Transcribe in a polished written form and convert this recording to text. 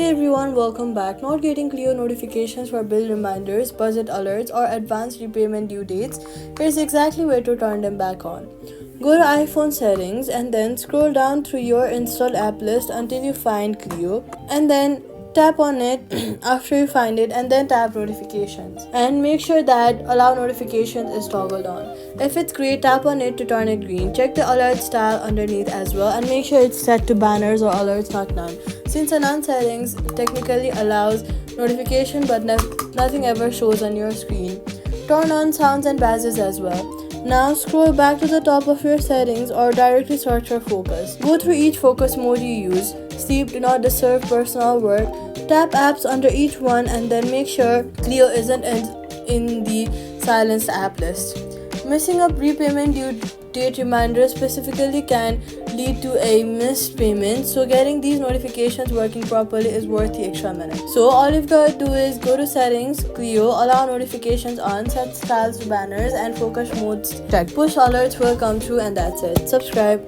everyone, welcome back. Not getting Cleo notifications for bill reminders, budget alerts, or advanced repayment due dates? Here's exactly where to turn them back on. Go to iPhone settings and then scroll down through your installed app list until you find Cleo, and then tap on it after you find it, and then tap notifications and make sure that allow notifications is toggled on. If it's gray, tap on it to turn it green. Check the alert style underneath as well and make sure it's set to banners or alerts, not none, since a none settings technically allows notification but nothing ever shows on your screen. Turn on sounds and badges as well. Now scroll back to the top of your settings or directly search for focus. Go through each focus mode you use. Sleep, do not disturb, personal, work. Tap apps under each one and then make sure Cleo isn't in the silenced app list. Messing up repayment due date reminders specifically can lead to a missed payment, so getting these notifications working properly is worth the extra minute. So all you've got to do is go to settings, Cleo, allow notifications on, set styles to banners, and focus modes check. Push alerts will come through, and that's it. Subscribe.